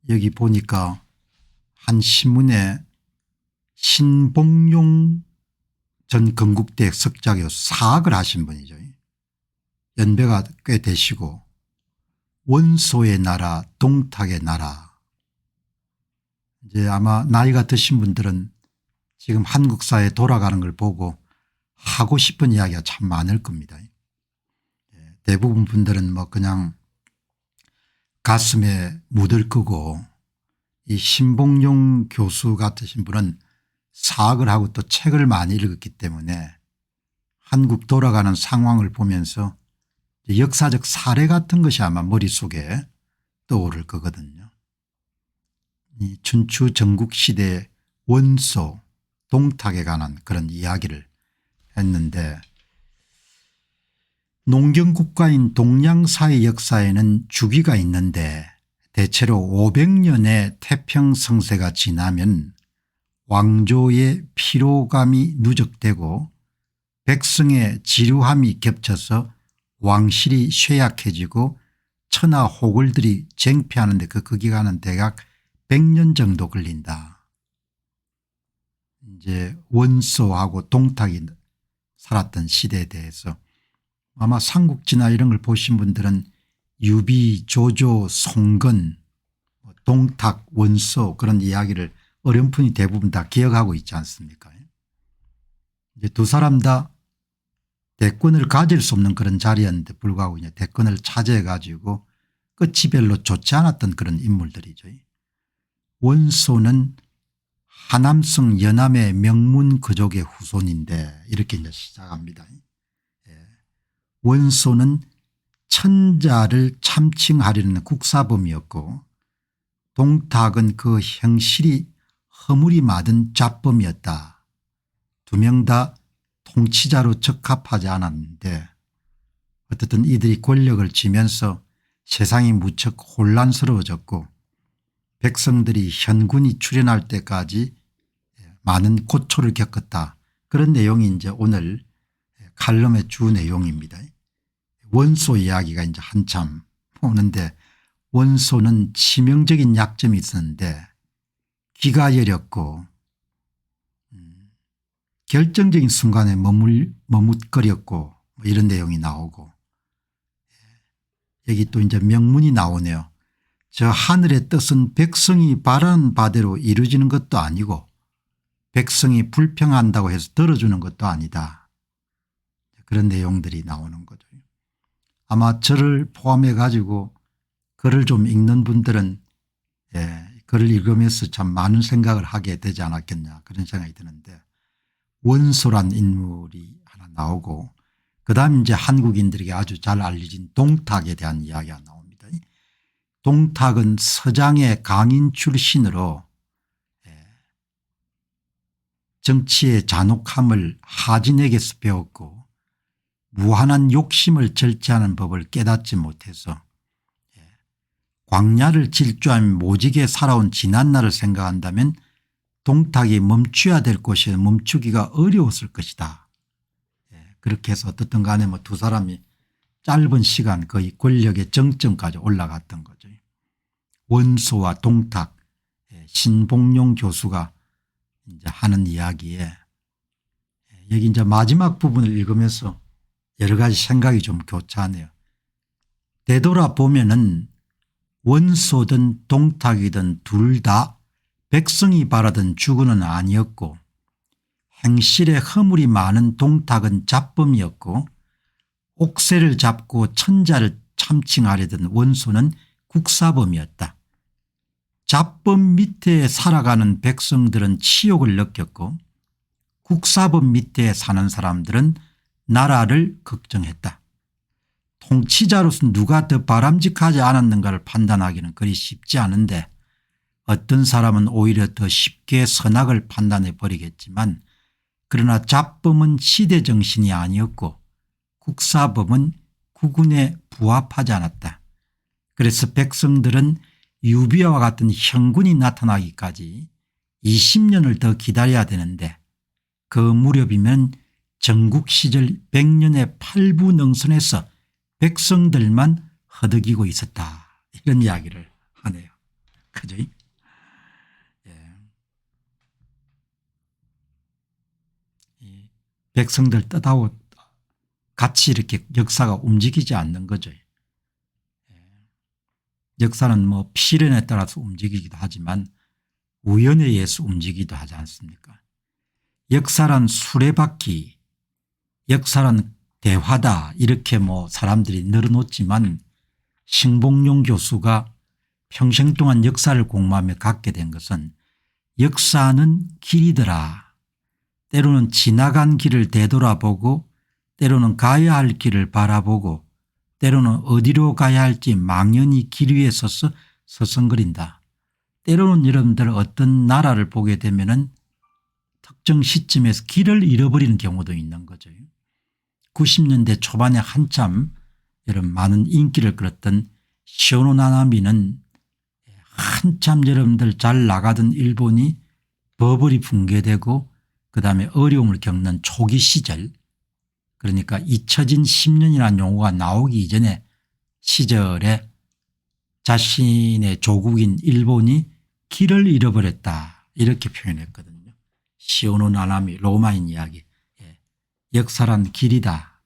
여기 보니까 한 신문에 신봉용 전 건국대 석좌교수 사학을 하신 분이죠. 연배가 꽤 되시고 원소의 나라 동탁의 나라. 이제 아마 나이가 드신 분들은 지금 한국 사회에 돌아가는 걸 보고 하고 싶은 이야기가 참 많을 겁니다. 대부분 분들은 뭐 그냥 가슴에 묻을 거고, 이 신봉용 교수 같으신 분은 사학을 하고 또 책을 많이 읽었기 때문에 한국 돌아가는 상황을 보면서 역사적 사례 같은 것이 아마 머릿속에 떠오를 거거든요. 이 춘추 전국시대 원소 동탁에 관한 그런 이야기를 했는데, 농경국가인 동양사의 역사에는 주기가 있는데 대체로 500년의 태평성세가 지나면 왕조의 피로감이 누적되고 백성의 지루함이 겹쳐서 왕실이 쇠약해지고 천하 호글들이 쟁취하는 데 그 기간은 대략 100년 정도 걸린다. 이제 원소하고 동탁이 살았던 시대에 대해서 아마 삼국지나 이런 걸 보신 분들은 유비, 조조, 송건, 동탁, 원소 그런 이야기를 어렴풋이 대부분 다 기억하고 있지 않습니까? 이제 두 사람 다 대권을 가질 수 없는 그런 자리였는데 불구하고 이제 대권을 차지해 가지고 끝이 별로 좋지 않았던 그런 인물들이죠. 원소는 하남성 연암의 명문 귀족의 후손인데 이렇게 이제 시작합니다. 원소는 천자를 참칭하려는 국사범이었고 동탁은 그 형실이 허물이 맞은 잡범이었다. 두 명 다 통치자로 적합하지 않았는데 어쨌든 이들이 권력을 쥐면서 세상이 무척 혼란스러워졌고 백성들이 현군이 출현할 때까지 많은 고초를 겪었다. 그런 내용이 이제 오늘 칼럼의 주 내용입니다. 원소 이야기가 이제 한참 오는데, 원소는 치명적인 약점이 있었는데 기가 여렸고 결정적인 순간에 머뭇거렸고 뭐 이런 내용이 나오고, 여기 또 이제 명문이 나오네요. 저 하늘의 뜻은 백성이 바라는 바대로 이루어지는 것도 아니고 백성이 불평한다고 해서 들어주는 것도 아니다. 그런 내용들이 나오는 거죠. 아마 저를 포함해 가지고 글을 좀 읽는 분들은 글을 읽으면서 참 많은 생각을 하게 되지 않았겠냐 그런 생각이 드는데, 원소란 인물이 하나 나오고 그다음 이제 한국인들에게 아주 잘 알려진 동탁에 대한 이야기가 나옵니다. 동탁은 서장의 강인 출신으로 정치의 잔혹함을 하진에게서 배웠고 무한한 욕심을 절제하는 법을 깨닫지 못해서 광야를 질주하며 모지게 살아온 지난날을 생각한다면 동탁이 멈춰야 될 곳이 멈추기가 어려웠을 것이다. 그렇게 해서 어떻든 간에 뭐 두 사람이 짧은 시간 거의 권력의 정점까지 올라갔던 거죠. 원소와 동탁, 신봉용 교수가 이제 하는 이야기에 여기 이제 마지막 부분을 읽으면서 여러 가지 생각이 좀 교차하네요. 되돌아보면은 원소든 동탁이든 둘 다 백성이 바라던 주군은 아니었고 행실에 허물이 많은 동탁은 잡범이었고 옥새를 잡고 천자를 참칭하려던 원소는 국사범이었다. 잡범 밑에 살아가는 백성들은 치욕을 느꼈고 국사범 밑에 사는 사람들은 나라를 걱정했다. 통치자로서 누가 더 바람직하지 않았는가를 판단하기는 그리 쉽지 않은데 어떤 사람은 오히려 더 쉽게 선악을 판단해 버리겠지만, 그러나 잡범은 시대정신이 아니었고 국사범은 국운에 부합하지 않았다. 그래서 백성들은 유비와 같은 형군이 나타나기까지 20년을 더 기다려야 되는데 그 무렵이면 전국 시절 100년의 백성들만 허덕이고 있었다. 이런 이야기를 하네요. 그죠? 예. 이 백성들 뜻하고 같이 이렇게 역사가 움직이지 않는 거죠. 역사는 뭐 필연에 따라서 움직이기도 하지만 우연에 의해서 움직이기도 하지 않습니까? 역사란 수레바퀴, 역사란 대화다 이렇게 뭐 사람들이 늘어놓지만 신봉용 교수가 평생 동안 역사를 공부하며 갖게 된 것은 역사는 길이더라. 때로는 지나간 길을 되돌아보고 때로는 가야 할 길을 바라보고 때로는 어디로 가야 할지 망연히 길 위에 서서 서성거린다. 때로는 여러분들 어떤 나라를 보게 되면은 특정 시점에서 길을 잃어버리는 경우도 있는 거죠. 90년대 초반에 한참 여러분 많은 인기를 끌었던 시오노나나미는 한참 여러분들 잘 나가던 일본이 버블이 붕괴되고 그다음에 어려움을 겪는 초기 시절, 그러니까 잊혀진 10년이라는 용어가 나오기 이전에 시절에 자신의 조국인 일본이 길을 잃어버렸다 이렇게 표현했거든요. 시오노 나나미 로마인 이야기. 역사란 길이다.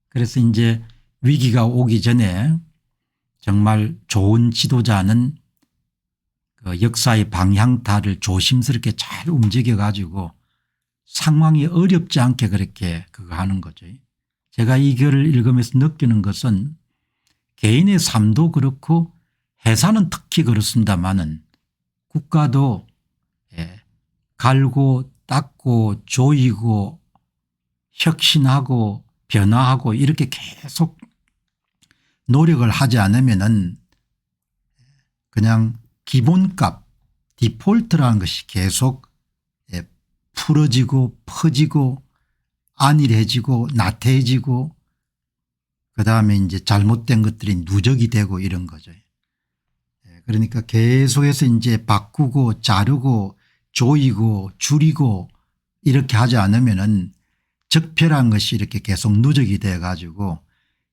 그래서 이제 위기가 오기 전에 정말 좋은 지도자는 그 역사의 방향타를 조심스럽게 잘 움직여 가지고 상황이 어렵지 않게 그렇게 그거 하는 거죠. 제가 이 글을 읽으면서 느끼는 것은 개인의 삶도 그렇고 회사는 특히 그렇습니다마는 국가도 갈고 닦고 조이고 혁신하고 변화하고 이렇게 계속 노력을 하지 않으면은 그냥 기본값 디폴트라는 것이 계속 풀어지고 퍼지고 안일해지고 나태해지고 그다음에 이제 잘못된 것들이 누적이 되고 이런 거죠. 그러니까 계속해서 이제 바꾸고 자르고 조이고 줄이고 이렇게 하지 않으면은 적폐란 것이 이렇게 계속 누적이 돼 가지고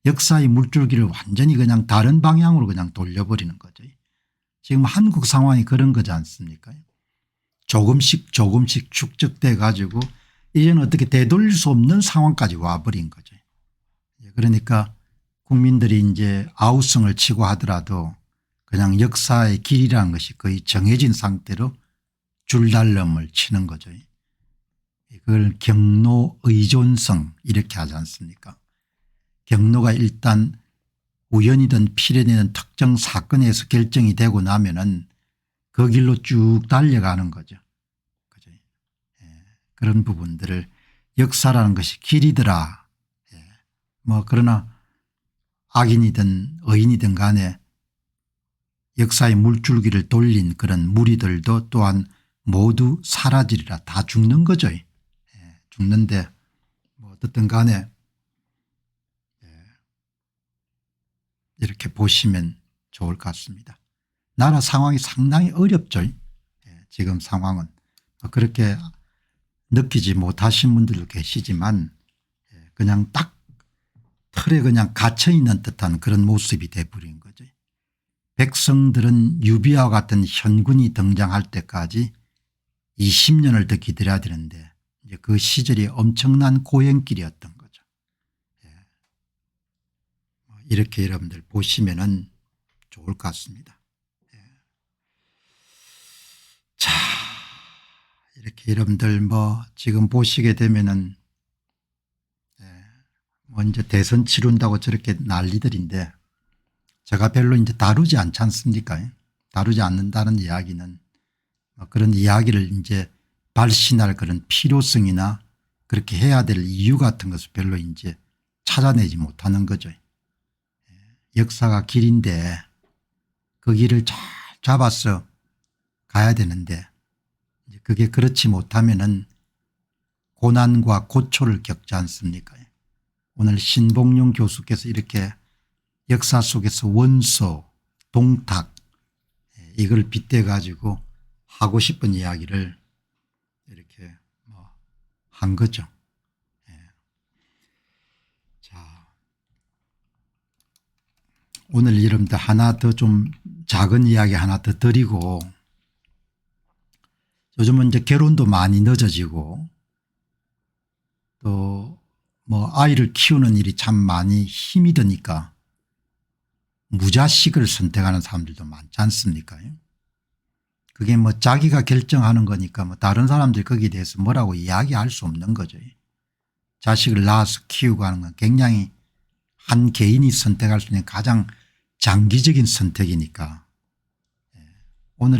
역사의 물줄기를 완전히 그냥 다른 방향으로 그냥 돌려버리는 거죠. 지금 한국 상황이 그런 거지 않습니까? 조금씩 축적돼 가지고 이제는 어떻게 되돌릴 수 없는 상황까지 와버린 거죠. 그러니까 국민들이 이제 아우성을 치고 하더라도 그냥 역사의 길이라는 것이 거의 정해진 상태로 줄달럼을 치는 거죠. 그걸 경로 의존성 이렇게 하지 않습니까? 경로가 일단 우연이든 필연이든 특정 사건에서 결정이 되고 나면은 그 길로 쭉 달려가는 거죠. 그죠? 그런 부분들을 역사라는 것이 길이더라. 뭐 그러나 악인이든 의인이든 간에 역사의 물줄기를 돌린 그런 무리들도 또한 모두 사라지리라. 다 죽는 거죠. 죽는데 뭐 어떻든 간에 이렇게 보시면 좋을 것 같습니다. 나라 상황이 상당히 어렵죠. 지금 상황은 그렇게 느끼지 못하신 분들도 계시지만 그냥 딱 틀에 그냥 갇혀 있는 듯한 그런 모습이 돼버린 거죠. 백성들은 유비와 같은 현군이 등장할 때까지 20년을 더 기다려야 되는데 이제 그 시절이 엄청난 고행길이었던 거죠. 이렇게 여러분들 보시면은 좋을 것 같습니다. 자, 이렇게 여러분들 뭐 지금 보시게 되면은 뭐 이제 대선 치른다고 저렇게 난리들인데 제가 별로 이제 다루지 않지 않습니까? 다루지 않는다는 이야기는 그런 이야기를 이제 발신할 그런 필요성이나 그렇게 해야 될 이유 같은 것을 별로 이제 찾아내지 못하는 거죠. 역사가 길인데 그 길을 잘 잡아서 가야 되는데 그게 그렇지 못하면은 고난과 고초를 겪지 않습니까? 오늘 신봉용 교수께서 이렇게 역사 속에서 원소 동탁 이걸 빗대 가지고 하고 싶은 이야기를 이렇게 뭐 한 거죠. 자, 오늘 여러분들 하나 더 좀 작은 이야기 하나 더 드리고, 요즘은 이제 결혼도 많이 늦어지고 또 뭐 아이를 키우는 일이 참 많이 힘이 드니까 무자식을 선택하는 사람들도 많지 않습니까? 그게 뭐 자기가 결정하는 거니까 뭐 다른 사람들이 거기에 대해서 뭐라고 이야기할 수 없는 거죠. 자식을 낳아서 키우고 하는 건 굉장히 한 개인이 선택할 수 있는 가장 장기적인 선택이니까